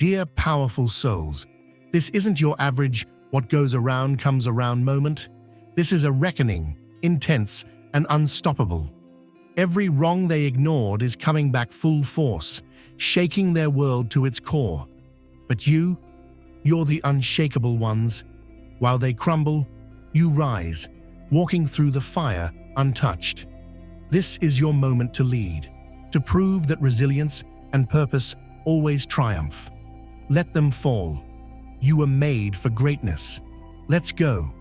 Dear powerful souls, this isn't your average what goes around comes around moment. This is a reckoning, intense and unstoppable. Every wrong they ignored is coming back full force, shaking their world to its core. But you're the unshakable ones. While they crumble, you rise, walking through the fire untouched. This is your moment to lead, to prove that resilience and purpose always triumph. Let them fall. You were made for greatness. Let's go.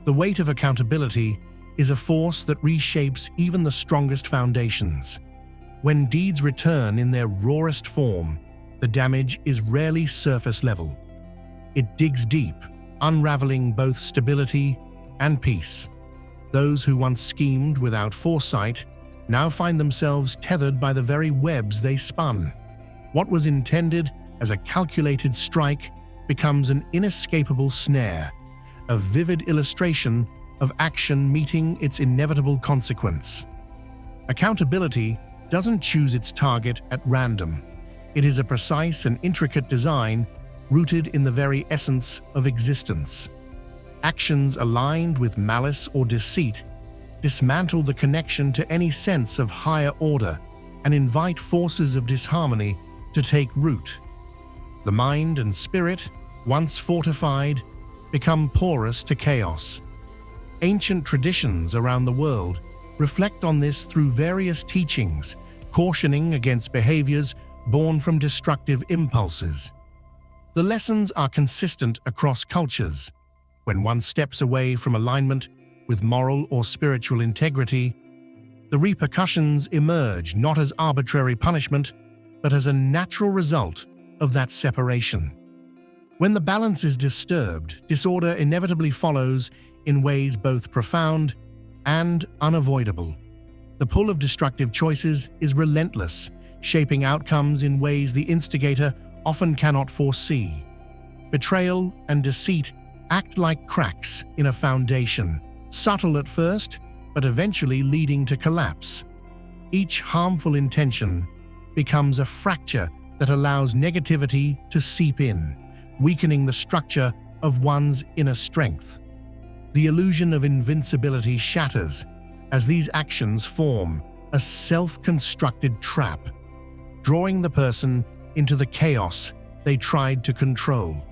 The weight of accountability is a force that reshapes even the strongest foundations. When deeds return in their rawest form, the damage is rarely surface level. It digs deep, unraveling both stability and peace. Those who once schemed without foresight now find themselves tethered by the very webs they spun. What was intended as a calculated strike becomes an inescapable snare, a vivid illustration of action meeting its inevitable consequence. Accountability doesn't choose its target at random. It is a precise and intricate design rooted in the very essence of existence. Actions aligned with malice or deceit dismantle the connection to any sense of higher order and invite forces of disharmony to take root. The mind and spirit, once fortified, become porous to chaos. Ancient traditions around the world reflect on this through various teachings, cautioning against behaviors born from destructive impulses. The lessons are consistent across cultures. When one steps away from alignment with moral or spiritual integrity, the repercussions emerge not as arbitrary punishment, but as a natural result of that separation. When the balance is disturbed, disorder inevitably follows in ways both profound and unavoidable. The pull of destructive choices is relentless, shaping outcomes in ways the instigator often cannot foresee. Betrayal and deceit act like cracks in a foundation, subtle at first, but eventually leading to collapse. Each harmful intention becomes a fracture that allows negativity to seep in, weakening the structure of one's inner strength. The illusion of invincibility shatters as these actions form a self-constructed trap, drawing the person into the chaos they tried to control.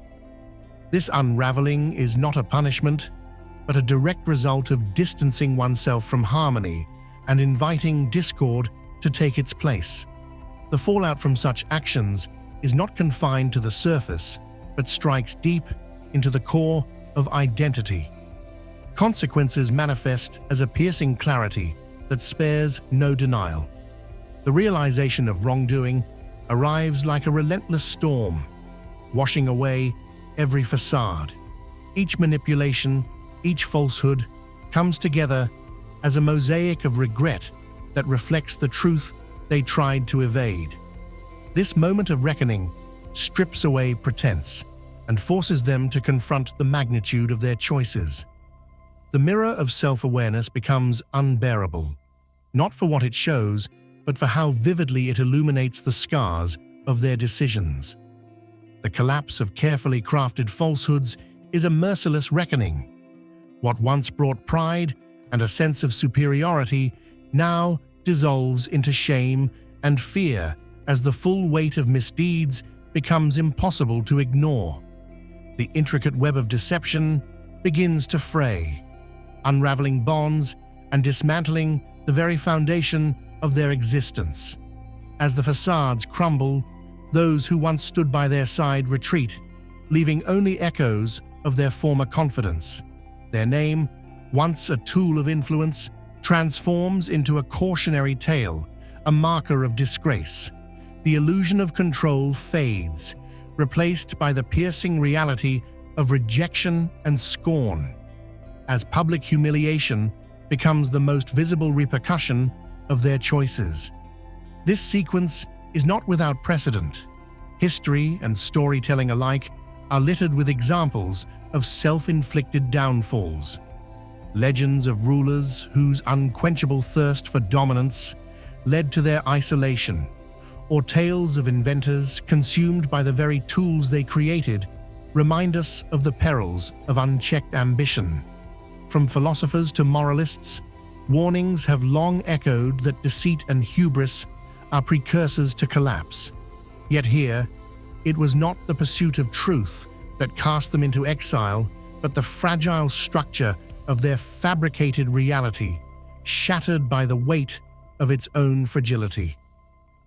This unraveling is not a punishment, but a direct result of distancing oneself from harmony and inviting discord to take its place. The fallout from such actions is not confined to the surface, but strikes deep into the core of identity. Consequences manifest as a piercing clarity that spares no denial. The realization of wrongdoing arrives like a relentless storm, washing away every facade. Each manipulation, each falsehood comes together as a mosaic of regret that reflects the truth they tried to evade. This moment of reckoning strips away pretense and forces them to confront the magnitude of their choices. The mirror of self-awareness becomes unbearable, not for what it shows, but for how vividly it illuminates the scars of their decisions. The collapse of carefully crafted falsehoods is a merciless reckoning. What once brought pride and a sense of superiority now dissolves into shame and fear as the full weight of misdeeds becomes impossible to ignore. The intricate web of deception begins to fray, unraveling bonds and dismantling the very foundation of their existence. As the facades crumble, those who once stood by their side retreat, leaving only echoes of their former confidence. Their name, once a tool of influence, transforms into a cautionary tale, a marker of disgrace. The illusion of control fades, replaced by the piercing reality of rejection and scorn, as public humiliation becomes the most visible repercussion of their choices. This sequence is not without precedent. History and storytelling alike are littered with examples of self-inflicted downfalls. Legends of rulers whose unquenchable thirst for dominance led to their isolation, or tales of inventors consumed by the very tools they created remind us of the perils of unchecked ambition. From philosophers to moralists, warnings have long echoed that deceit and hubris are precursors to collapse. Yet here, it was not the pursuit of truth that cast them into exile, but the fragile structure of their fabricated reality, shattered by the weight of its own fragility.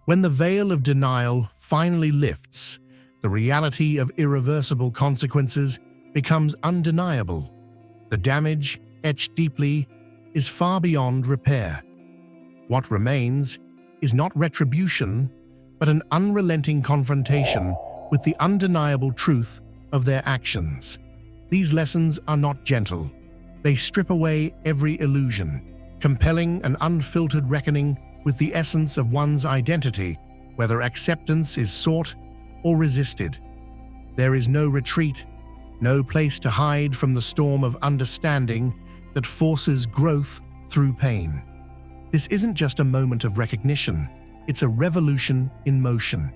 When the veil of denial finally lifts, the reality of irreversible consequences becomes undeniable. The damage, etched deeply, is far beyond repair. What remains is not retribution, but an unrelenting confrontation with the undeniable truth of their actions. These lessons are not gentle. They strip away every illusion, compelling an unfiltered reckoning with the essence of one's identity, whether acceptance is sought or resisted. There is no retreat, no place to hide from the storm of understanding that forces growth through pain. This isn't just a moment of recognition, it's a revolution in motion.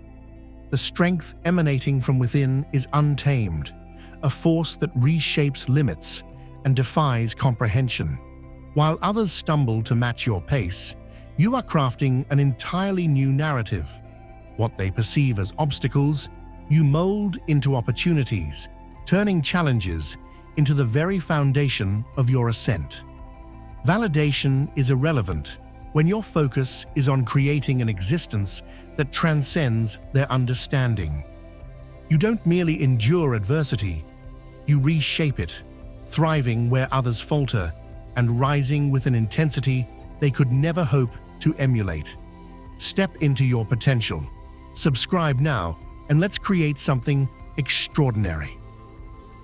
The strength emanating from within is untamed, a force that reshapes limits and defies comprehension. While others stumble to match your pace, you are crafting an entirely new narrative. What they perceive as obstacles, you mold into opportunities, turning challenges into the very foundation of your ascent. Validation is irrelevant when your focus is on creating an existence that transcends their understanding. You don't merely endure adversity, you reshape it, thriving where others falter and rising with an intensity they could never hope to emulate. Step into your potential. Subscribe now, and let's create something extraordinary.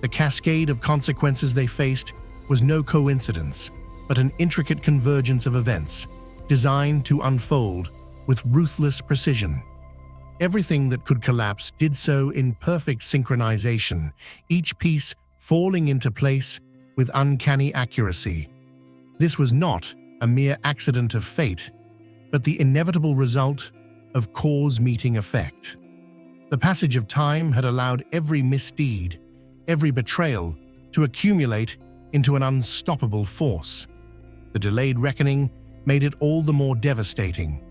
The cascade of consequences they faced was no coincidence, but an intricate convergence of events designed to unfold with ruthless precision. Everything that could collapse did so in perfect synchronization, each piece falling into place with uncanny accuracy. This was not a mere accident of fate, but the inevitable result of cause meeting effect. The passage of time had allowed every misdeed, every betrayal, to accumulate into an unstoppable force. The delayed reckoning made it all the more devastating,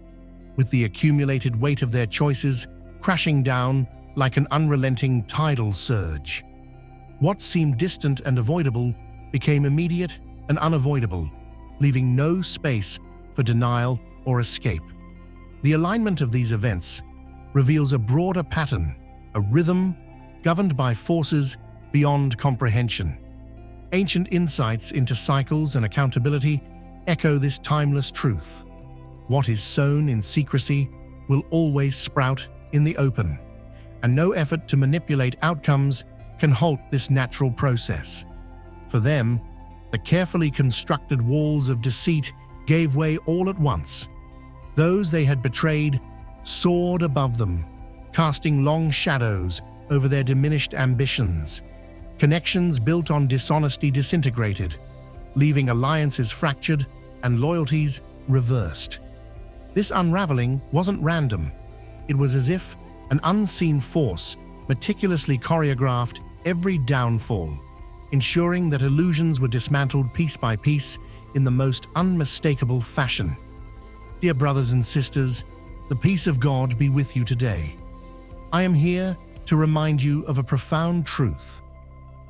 with the accumulated weight of their choices crashing down like an unrelenting tidal surge. What seemed distant and avoidable became immediate and unavoidable, leaving no space for denial or escape. The alignment of these events reveals a broader pattern, a rhythm governed by forces beyond comprehension. Ancient insights into cycles and accountability echo this timeless truth. What is sown in secrecy will always sprout in the open, and no effort to manipulate outcomes can halt this natural process. For them, the carefully constructed walls of deceit gave way all at once. Those they had betrayed soared above them, casting long shadows over their diminished ambitions. Connections built on dishonesty disintegrated, leaving alliances fractured and loyalties reversed. This unraveling wasn't random. It was as if an unseen force meticulously choreographed every downfall, ensuring that illusions were dismantled piece by piece in the most unmistakable fashion. Dear brothers and sisters, the peace of God be with you today. I am here to remind you of a profound truth.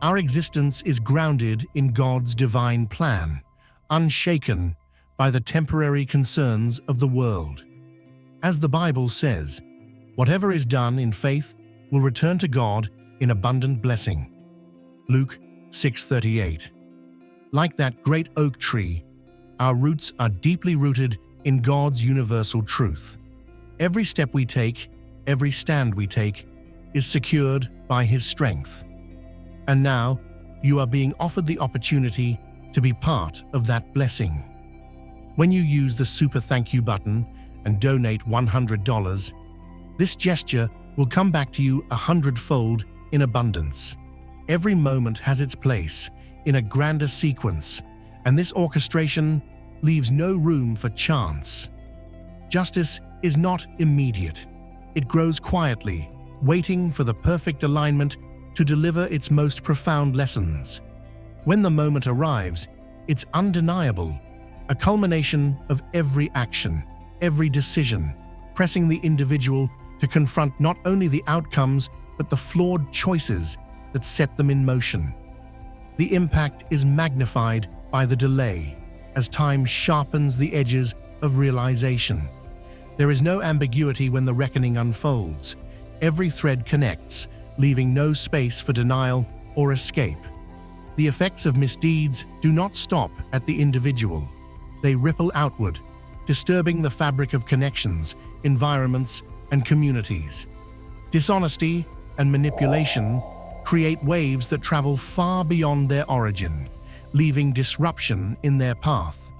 Our existence is grounded in God's divine plan, unshaken by the temporary concerns of the world. As the Bible says, whatever is done in faith will return to God in abundant blessing. Luke 6:38. Like that great oak tree, our roots are deeply rooted in God's universal truth. Every step we take, every stand we take, is secured by His strength. And now, you are being offered the opportunity to be part of that blessing. When you use the Super Thank You button and donate $100, this gesture will come back to you 100-fold in abundance. Every moment has its place in a grander sequence, and this orchestration leaves no room for chance. Justice is not immediate. it grows quietly, waiting for the perfect alignment to deliver its most profound lessons. When the moment arrives, it's undeniable, a culmination of every action, every decision, pressing the individual to confront not only the outcomes but the flawed choices that set them in motion. The impact is magnified by the delay, as time sharpens the edges of realization. There is no ambiguity when the reckoning unfolds. Every thread connects, leaving no space for denial or escape. The effects of misdeeds do not stop at the individual. They ripple outward, disturbing the fabric of connections, environments, and communities. Dishonesty and manipulation create waves that travel far beyond their origin, leaving disruption in their path.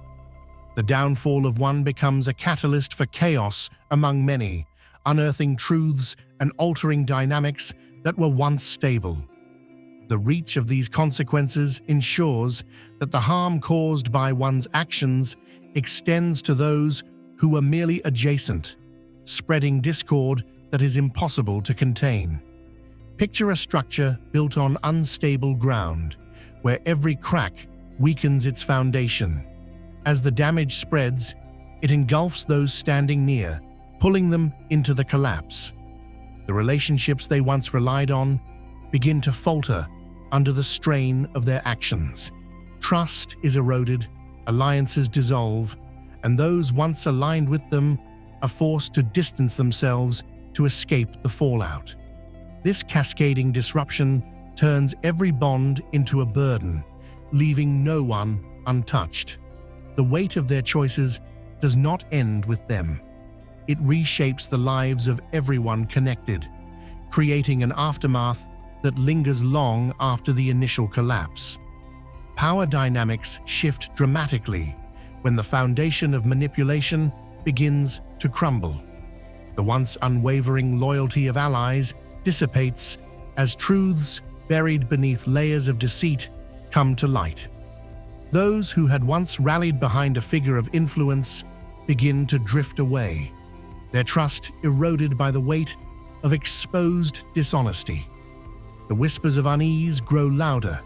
The downfall of one becomes a catalyst for chaos among many, unearthing truths and altering dynamics that were once stable. The reach of these consequences ensures that the harm caused by one's actions extends to those who are merely adjacent, spreading discord that is impossible to contain. Picture a structure built on unstable ground, where every crack weakens its foundation. As the damage spreads, it engulfs those standing near, pulling them into the collapse. The relationships they once relied on begin to falter under the strain of their actions. Trust is eroded, alliances dissolve, and those once aligned with them are forced to distance themselves to escape the fallout. This cascading disruption turns every bond into a burden, leaving no one untouched. The weight of their choices does not end with them. It reshapes the lives of everyone connected, creating an aftermath that lingers long after the initial collapse. Power dynamics shift dramatically when the foundation of manipulation begins to crumble. The once unwavering loyalty of allies dissipates as truths buried beneath layers of deceit come to light. Those who had once rallied behind a figure of influence begin to drift away, their trust eroded by the weight of exposed dishonesty. The whispers of unease grow louder,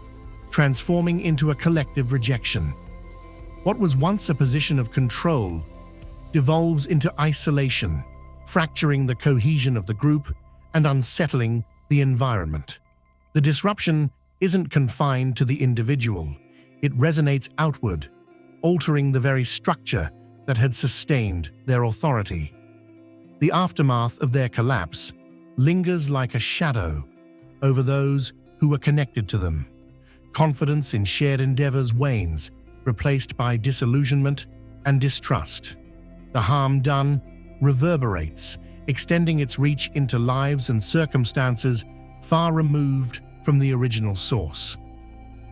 transforming into a collective rejection. What was once a position of control devolves into isolation, fracturing the cohesion of the group and unsettling the environment. The disruption isn't confined to the individual. It resonates outward, altering the very structure that had sustained their authority. The aftermath of their collapse lingers like a shadow over those who were connected to them. Confidence in shared endeavors wanes, replaced by disillusionment and distrust. The harm done reverberates, extending its reach into lives and circumstances far removed from the original source.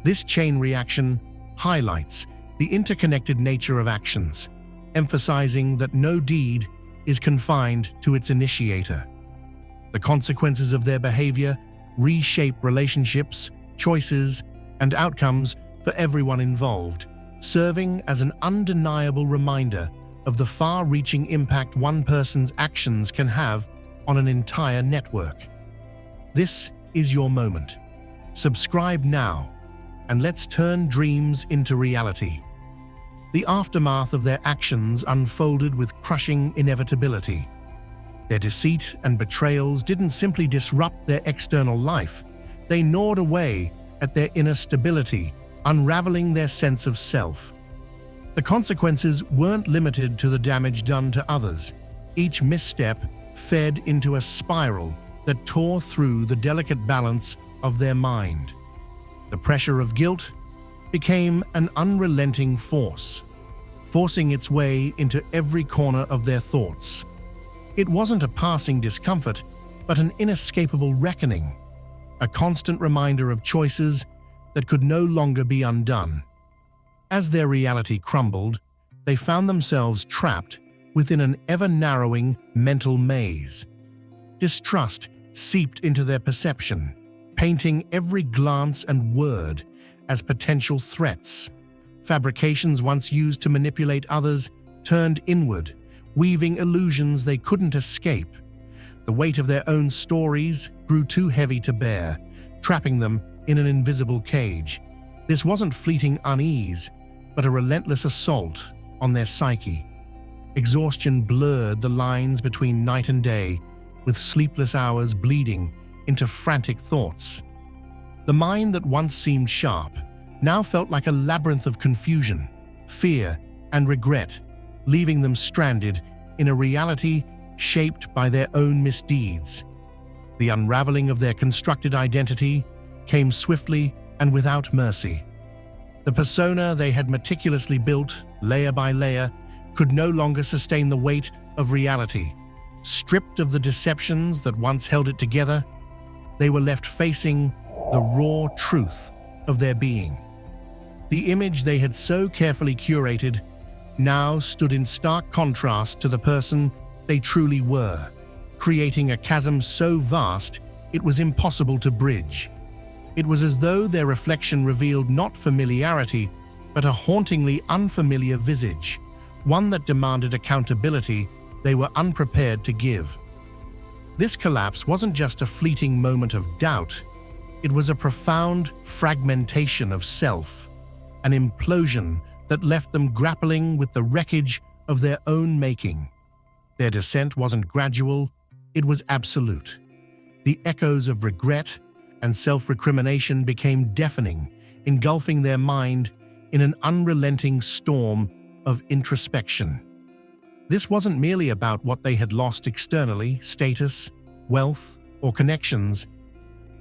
This chain reaction highlights the interconnected nature of actions, emphasizing that no deed is confined to its initiator. The consequences of their behavior reshape relationships, choices, and outcomes for everyone involved, serving as an undeniable reminder of the far-reaching impact one person's actions can have on an entire network. This is your moment. Subscribe now, and let's turn dreams into reality. The aftermath of their actions unfolded with crushing inevitability. Their deceit and betrayals didn't simply disrupt their external life, they gnawed away at their inner stability, unraveling their sense of self. The consequences weren't limited to the damage done to others. Each misstep fed into a spiral that tore through the delicate balance of their mind. The pressure of guilt became an unrelenting force, forcing its way into every corner of their thoughts. It wasn't a passing discomfort, but an inescapable reckoning, a constant reminder of choices that could no longer be undone. As their reality crumbled, they found themselves trapped within an ever-narrowing mental maze. Distrust seeped into their perception, painting every glance and word as potential threats. Fabrications once used to manipulate others turned inward, weaving illusions they couldn't escape. The weight of their own stories grew too heavy to bear, trapping them in an invisible cage. This wasn't fleeting unease, but a relentless assault on their psyche. Exhaustion blurred the lines between night and day, with sleepless hours bleeding into frantic thoughts. The mind that once seemed sharp now felt like a labyrinth of confusion, fear, and regret, leaving them stranded in a reality shaped by their own misdeeds. The unraveling of their constructed identity came swiftly and without mercy. The persona they had meticulously built, layer by layer, could no longer sustain the weight of reality. Stripped of the deceptions that once held it together, they were left facing the raw truth of their being. The image they had so carefully curated now stood in stark contrast to the person they truly were, creating a chasm so vast it was impossible to bridge. It was as though their reflection revealed not familiarity, but a hauntingly unfamiliar visage, one that demanded accountability they were unprepared to give. This collapse wasn't just a fleeting moment of doubt, it was a profound fragmentation of self, an implosion that left them grappling with the wreckage of their own making. Their descent wasn't gradual, it was absolute. The echoes of regret and self-recrimination became deafening, engulfing their mind in an unrelenting storm of introspection. This wasn't merely about what they had lost externally, status, wealth, or connections,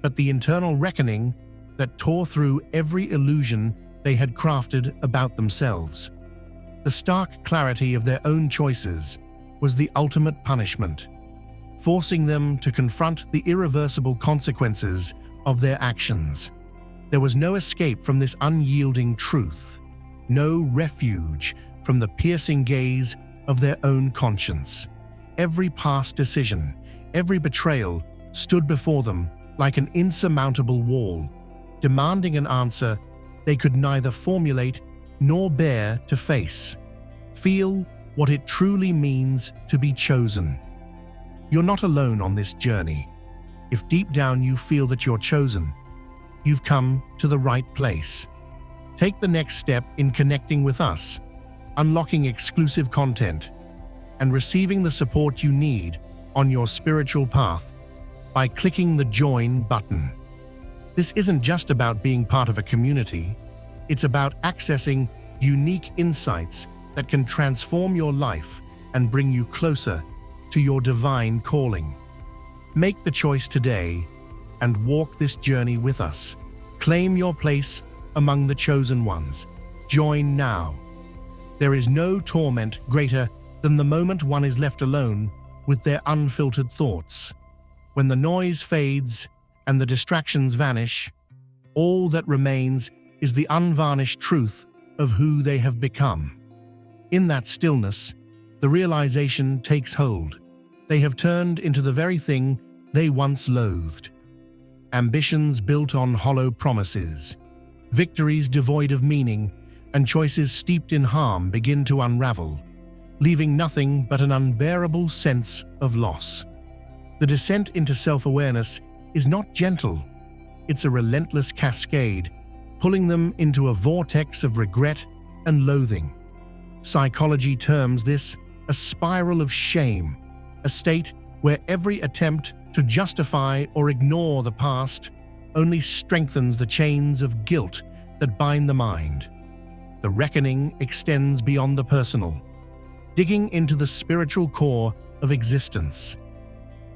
but the internal reckoning that tore through every illusion they had crafted about themselves. The stark clarity of their own choices was the ultimate punishment, forcing them to confront the irreversible consequences of their actions. There was no escape from this unyielding truth, no refuge from the piercing gaze of their own conscience. Every past decision, every betrayal stood before them like an insurmountable wall, demanding an answer they could neither formulate nor bear to face. Feel what it truly means to be chosen. You're not alone on this journey. If deep down you feel that you're chosen, you've come to the right place. Take the next step in connecting with us, unlocking exclusive content, and receiving the support you need on your spiritual path by clicking the Join button. This isn't just about being part of a community, it's about accessing unique insights that can transform your life and bring you closer to your divine calling. Make the choice today and walk this journey with us. Claim your place among the chosen ones. Join now. There is no torment greater than the moment one is left alone with their unfiltered thoughts. When the noise fades and the distractions vanish, all that remains is the unvarnished truth of who they have become. In that stillness, the realization takes hold. They have turned into the very thing they once loathed. Ambitions built on hollow promises, victories devoid of meaning, and choices steeped in harm begin to unravel, leaving nothing but an unbearable sense of loss. The descent into self-awareness is not gentle. It's a relentless cascade, pulling them into a vortex of regret and loathing. Psychology terms this a spiral of shame, a state where every attempt to justify or ignore the past only strengthens the chains of guilt that bind the mind. The reckoning extends beyond the personal, digging into the spiritual core of existence.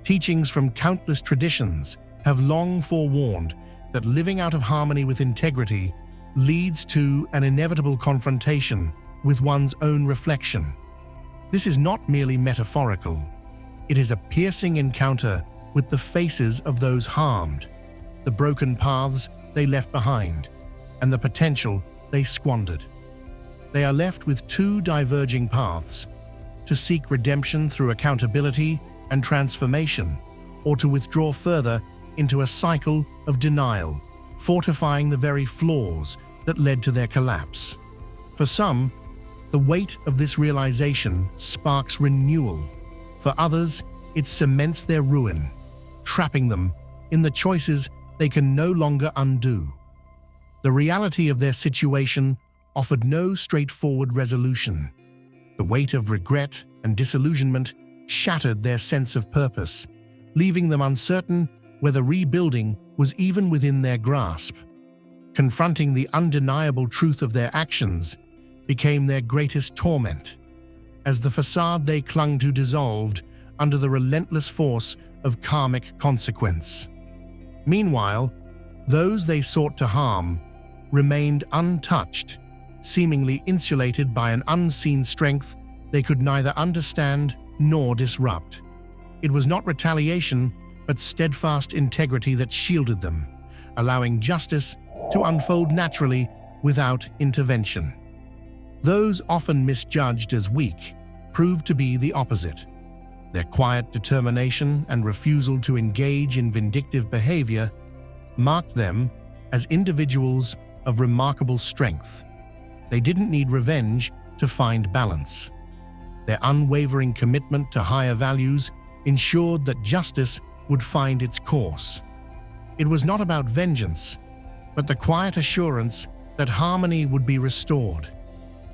Teachings from countless traditions have long forewarned that living out of harmony with integrity leads to an inevitable confrontation with one's own reflection. This is not merely metaphorical. It is a piercing encounter with the faces of those harmed, the broken paths they left behind, and the potential they squandered. They are left with two diverging paths: to seek redemption through accountability and transformation, or to withdraw further into a cycle of denial, fortifying the very flaws that led to their collapse. For some, the weight of this realization sparks renewal. For others, it cements their ruin, trapping them in the choices they can no longer undo. The reality of their situation offered no straightforward resolution. The weight of regret and disillusionment shattered their sense of purpose, leaving them uncertain whether rebuilding was even within their grasp. Confronting the undeniable truth of their actions became their greatest torment, as the facade they clung to dissolved under the relentless force of karmic consequence. Meanwhile, those they sought to harm remained untouched, seemingly insulated by an unseen strength they could neither understand nor disrupt. It was not retaliation, but steadfast integrity that shielded them, allowing justice to unfold naturally without intervention. Those often misjudged as weak proved to be the opposite. Their quiet determination and refusal to engage in vindictive behavior marked them as individuals of remarkable strength. They didn't need revenge to find balance. Their unwavering commitment to higher values ensured that justice would find its course. It was not about vengeance, but the quiet assurance that harmony would be restored.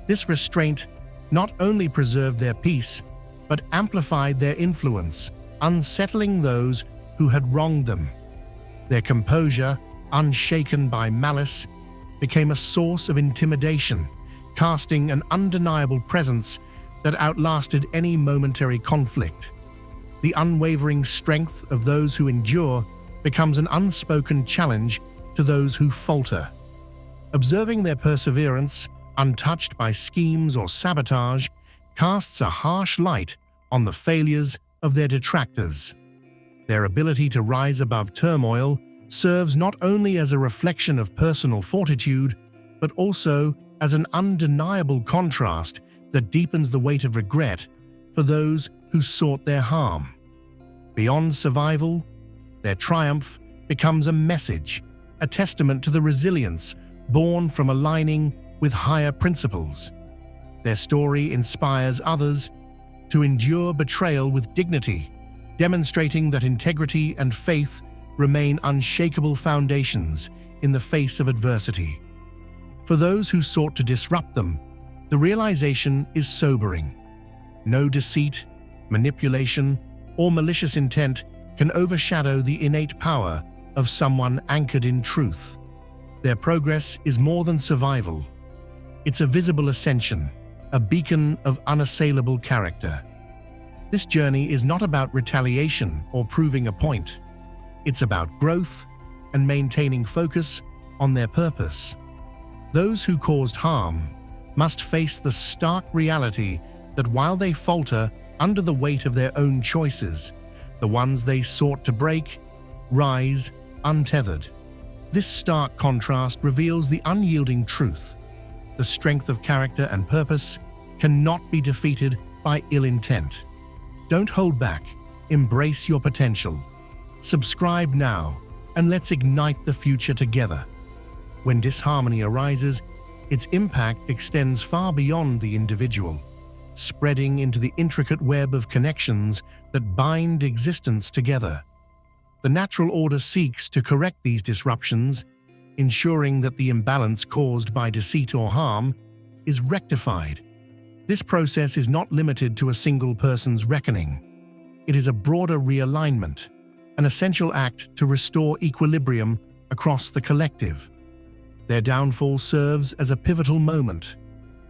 This restraint not only preserved their peace, but amplified their influence, unsettling those who had wronged them. Their composure, unshaken by malice, became a source of intimidation, casting an undeniable presence that outlasted any momentary conflict. The unwavering strength of those who endure becomes an unspoken challenge to those who falter. Observing their perseverance, untouched by schemes or sabotage, casts a harsh light on the failures of their detractors. Their ability to rise above turmoil serves not only as a reflection of personal fortitude, but also as an undeniable contrast that deepens the weight of regret for those who sought their harm. Beyond survival, their triumph becomes a message, a testament to the resilience born from aligning with higher principles. Their story inspires others to endure betrayal with dignity, demonstrating that integrity and faith remain unshakable foundations in the face of adversity. For those who sought to disrupt them, the realization is sobering. No deceit, manipulation, or malicious intent can overshadow the innate power of someone anchored in truth. Their progress is more than survival. It's a visible ascension, a beacon of unassailable character. This journey is not about retaliation or proving a point. It's about growth and maintaining focus on their purpose. Those who caused harm must face the stark reality that while they falter under the weight of their own choices, the ones they sought to break rise untethered. This stark contrast reveals the unyielding truth. The strength of character and purpose cannot be defeated by ill intent. Don't hold back. Embrace your potential. Subscribe now, and let's ignite the future together. When disharmony arises, its impact extends far beyond the individual, spreading into the intricate web of connections that bind existence together. The natural order seeks to correct these disruptions, ensuring that the imbalance caused by deceit or harm is rectified. This process is not limited to a single person's reckoning. It is a broader realignment, an essential act to restore equilibrium across the collective. Their downfall serves as a pivotal moment,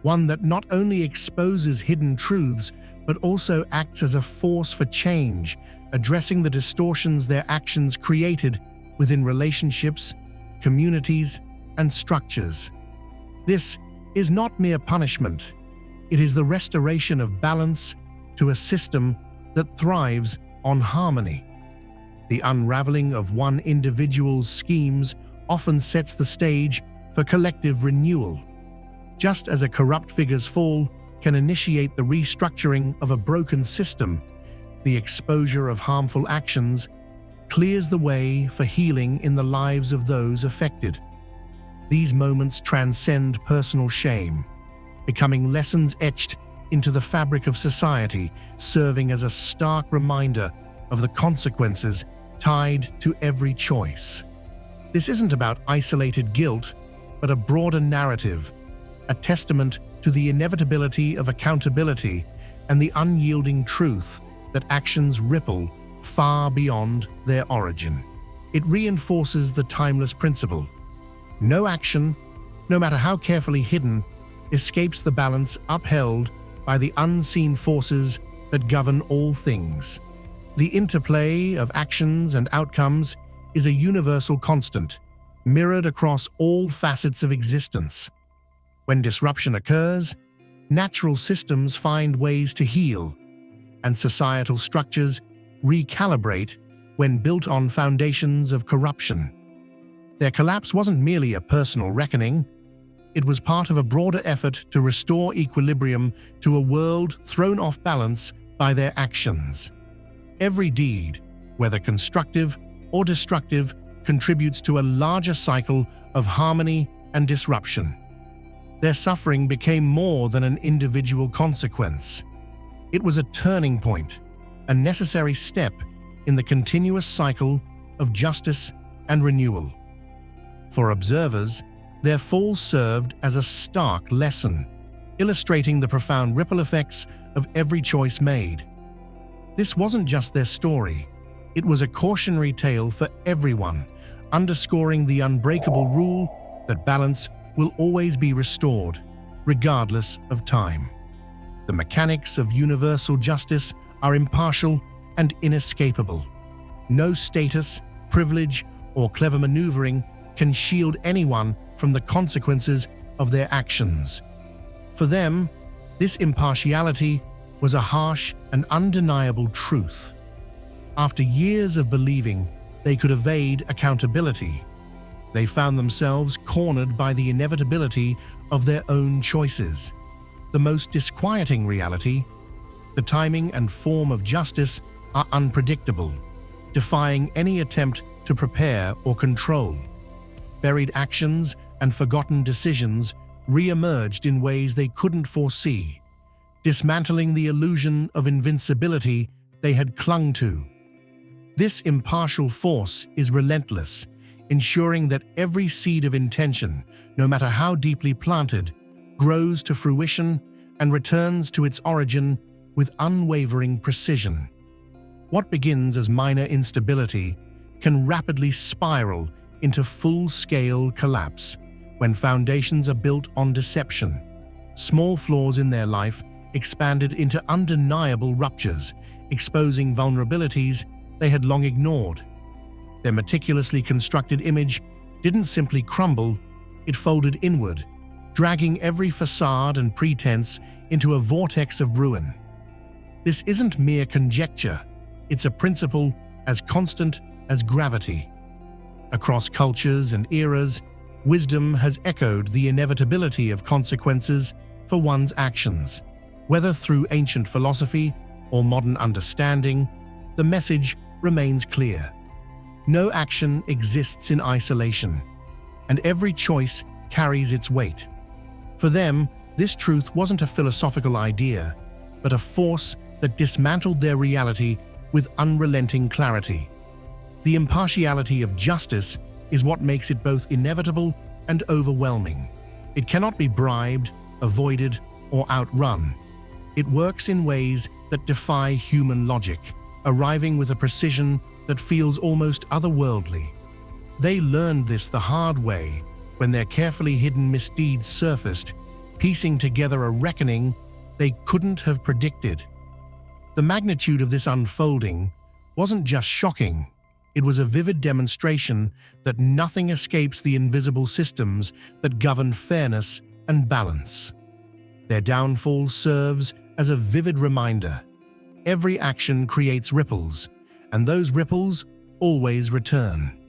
one that not only exposes hidden truths but also acts as a force for change, addressing the distortions their actions created within relationships, communities, and structures. This is not mere punishment. It is the restoration of balance to a system that thrives on harmony. The unraveling of one individual's schemes often sets the stage for collective renewal. Just as a corrupt figure's fall can initiate the restructuring of a broken system, the exposure of harmful actions clears the way for healing in the lives of those affected. These moments transcend personal shame, becoming lessons etched into the fabric of society, serving as a stark reminder of the consequences tied to every choice. This isn't about isolated guilt, but a broader narrative, a testament to the inevitability of accountability and the unyielding truth that actions ripple far beyond their origin. It reinforces the timeless principle: no action, no matter how carefully hidden, escapes the balance upheld by the unseen forces that govern all things. The interplay of actions and outcomes is a universal constant, mirrored across all facets of existence. When disruption occurs, natural systems find ways to heal, and societal structures recalibrate when built on foundations of corruption. Their collapse wasn't merely a personal reckoning, it was part of a broader effort to restore equilibrium to a world thrown off balance by their actions. Every deed, whether constructive or destructive, contributes to a larger cycle of harmony and disruption. Their suffering became more than an individual consequence. It was a turning point, a necessary step in the continuous cycle of justice and renewal. For observers, their fall served as a stark lesson, illustrating the profound ripple effects of every choice made. This wasn't just their story, it was a cautionary tale for everyone, underscoring the unbreakable rule that balance will always be restored, regardless of time. The mechanics of universal justice are impartial and inescapable. No status, privilege, or clever maneuvering can shield anyone from the consequences of their actions. For them, this impartiality was a harsh and undeniable truth. After years of believing they could evade accountability, they found themselves cornered by the inevitability of their own choices. The most disquieting reality: the timing and form of justice are unpredictable, defying any attempt to prepare or control. Buried actions and forgotten decisions re-emerged in ways they couldn't foresee, dismantling the illusion of invincibility they had clung to. This impartial force is relentless, ensuring that every seed of intention, no matter how deeply planted, grows to fruition and returns to its origin with unwavering precision. What begins as minor instability can rapidly spiral into full-scale collapse when foundations are built on deception. Small flaws in their life expanded into undeniable ruptures, exposing vulnerabilities they had long ignored. Their meticulously constructed image didn't simply crumble, it folded inward, dragging every facade and pretense into a vortex of ruin. This isn't mere conjecture, it's a principle as constant as gravity. Across cultures and eras, wisdom has echoed the inevitability of consequences for one's actions. Whether through ancient philosophy or modern understanding, the message remains clear. No action exists in isolation, and every choice carries its weight. For them, this truth wasn't a philosophical idea, but a force that dismantled their reality with unrelenting clarity. The impartiality of justice is what makes it both inevitable and overwhelming. It cannot be bribed, avoided, or outrun. It works in ways that defy human logic, arriving with a precision that feels almost otherworldly. They learned this the hard way when their carefully hidden misdeeds surfaced, piecing together a reckoning they couldn't have predicted. The magnitude of this unfolding wasn't just shocking, it was a vivid demonstration that nothing escapes the invisible systems that govern fairness and balance. Their downfall serves as a vivid reminder. Every action creates ripples, and those ripples always return.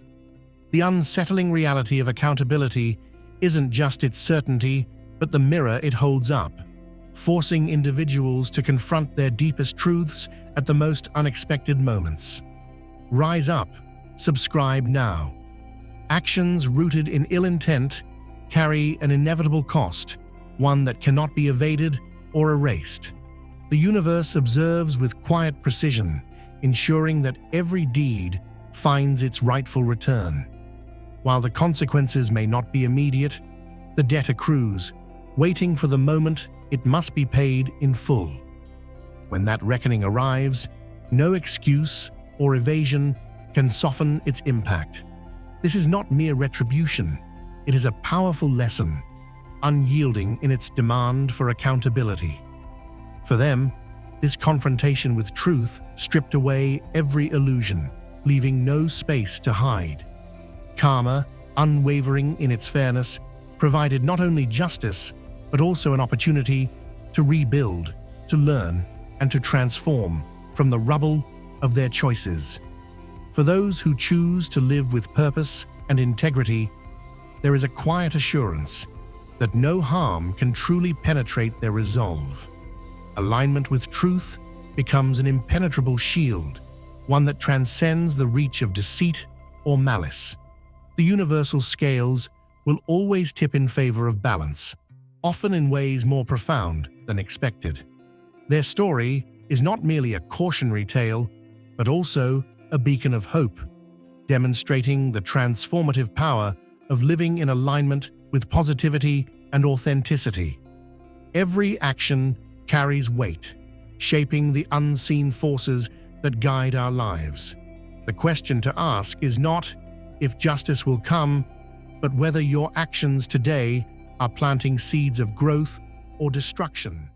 The unsettling reality of accountability isn't just its certainty, but the mirror it holds up, forcing individuals to confront their deepest truths at the most unexpected moments. Rise up, subscribe now. Actions rooted in ill intent carry an inevitable cost, one that cannot be evaded or erased. The universe observes with quiet precision, ensuring that every deed finds its rightful return. While the consequences may not be immediate, the debt accrues, waiting for the moment it must be paid in full. When that reckoning arrives, no excuse or evasion can soften its impact. This is not mere retribution, it is a powerful lesson, unyielding in its demand for accountability. For them, this confrontation with truth stripped away every illusion, leaving no space to hide. Karma, unwavering in its fairness, provided not only justice, but also an opportunity to rebuild, to learn, and to transform from the rubble of their choices. For those who choose to live with purpose and integrity, there is a quiet assurance that no harm can truly penetrate their resolve. Alignment with truth becomes an impenetrable shield, one that transcends the reach of deceit or malice. The universal scales will always tip in favor of balance, often in ways more profound than expected. Their story is not merely a cautionary tale, but also a beacon of hope, demonstrating the transformative power of living in alignment with positivity and authenticity. Every action carries weight, shaping the unseen forces that guide our lives. The question to ask is not if justice will come, but whether your actions today are planting seeds of growth or destruction.